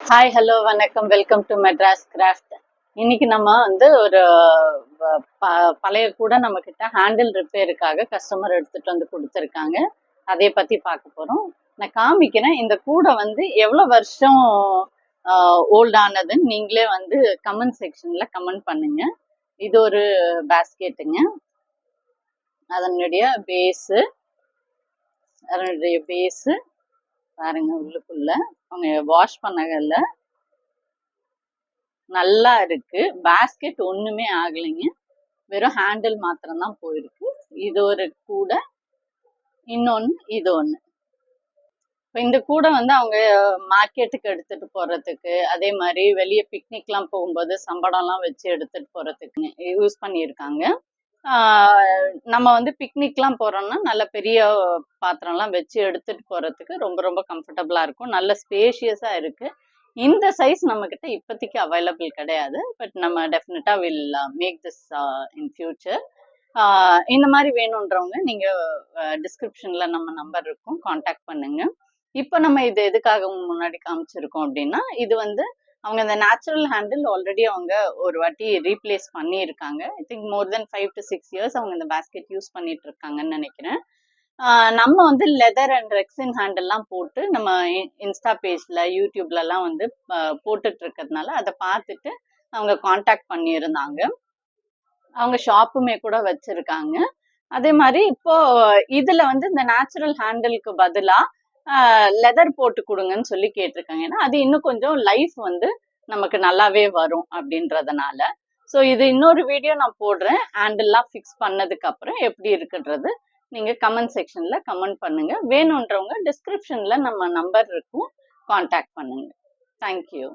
Hi hello வணக்கம் welcome to Madras craft. இன்னைக்கு நம்ம வந்து ஒரு பழைய கூட நம்ம கிட்ட ஹேண்டில் ரிப்பேருக்காக கஸ்டமர் எடுத்துட்டு வந்து கொடுத்துருக்காங்க. அதை பத்தி பார்க்க போறோம். நான் காமிக்கிறேன். இந்த கூடை வந்து எவ்வளவு வருஷம் ஓல்ட் ஆனதுன்னு நீங்களே வந்து கமெண்ட் செக்ஷன்ல கமெண்ட் பண்ணுங்க. இது ஒரு பேஸ்கெட்டுங்க. அதனுடைய பேஸு பாருங்க, உள்ளுக்குள்ள அவங்க வாஷ் பண்ணகல்ல நல்லா இருக்கு. பேஸ்கெட் ஒண்ணுமே ஆகலைங்க, வெறும் ஹேண்டில் மாத்திரம் தான் போயிருக்கு. இது ஒரு கூடை, இன்னொன்னு இது ஒண்ணு. இப்போ இந்த கூடை வந்து அவங்க மார்க்கெட்டுக்கு எடுத்துட்டு போறதுக்கு, அதே மாதிரி வெளியே பிக்னிக்லாம் போகும்போது சம்படம்லாம் வச்சு எடுத்துட்டு போறதுக்கு யூஸ் பண்ணியிருக்காங்க. நம்ம வந்து பிக்னிக்லாம் போறோம்னா நல்ல பெரிய பாத்திரம்லாம் வச்சு எடுத்துட்டு போறதுக்கு ரொம்ப ரொம்ப கம்ஃபர்டபுளா இருக்கும். நல்ல ஸ்பேஷியஸா இருக்கு. இந்த சைஸ் நம்ம கிட்ட இப்போதைக்கு அவைலபிள் கிடையாது. பட் நம்ம டெஃபினட்டா will make this in future. இந்த மாதிரி வேணுன்றவங்க நீங்க டிஸ்கிரிப்ஷன்ல நம்ம நம்பர் இருக்கும், காண்டாக்ட் பண்ணுங்க. இப்போ நம்ம இது எதுக்காக முன்னாடி காமிச்சிருக்கோம் அப்படின்னா, இது வந்து அவங்க இந்த நேச்சுரல் ஹேண்டில் ஆல்ரெடி அவங்க ஒரு வாட்டி ரீப்ளேஸ் பண்ணியிருக்காங்க. I think more then 5 to 6 years அவங்க இந்த பேஸ்கெட் யூஸ் பண்ணிட்டு இருக்காங்கன்னு நினைக்கிறேன். நம்ம வந்து லெதர் அண்ட் ரெக்ஸின் ஹேண்டில்லாம் போட்டு நம்ம இன்ஸ்டா பேஜ்ல யூடியூப்லலாம் வந்து போட்டுட்டு இருக்கிறதுனால அதை பார்த்துட்டு அவங்க காண்டாக்ட் பண்ணியிருந்தாங்க. அவங்க ஷாப்புமே கூட வச்சிருக்காங்க. அதே மாதிரி இப்போ இதுல வந்து இந்த நேச்சுரல் ஹேண்டிலுக்கு பதிலா லெதர் போட்டு கொடுங்கன்னு சொல்லி கேட்டிருக்காங்க. ஏன்னா அது இன்னும் கொஞ்சம் லைஃப் வந்து நமக்கு நல்லாவே வரும் அப்படின்றதுனால. ஸோ இது இன்னொரு வீடியோ நான் போடுறேன். ஹேண்டில்லாம் ஃபிக்ஸ் பண்ணதுக்கு அப்புறம் எப்படி இருக்குன்றது நீங்க கமெண்ட் செக்ஷன்ல கமெண்ட் பண்ணுங்க. வேணுன்றவங்க டிஸ்கிரிப்ஷன்ல நம்ம நம்பர் இருக்கும், காண்டாக்ட் பண்ணுங்க. தேங்க்யூ.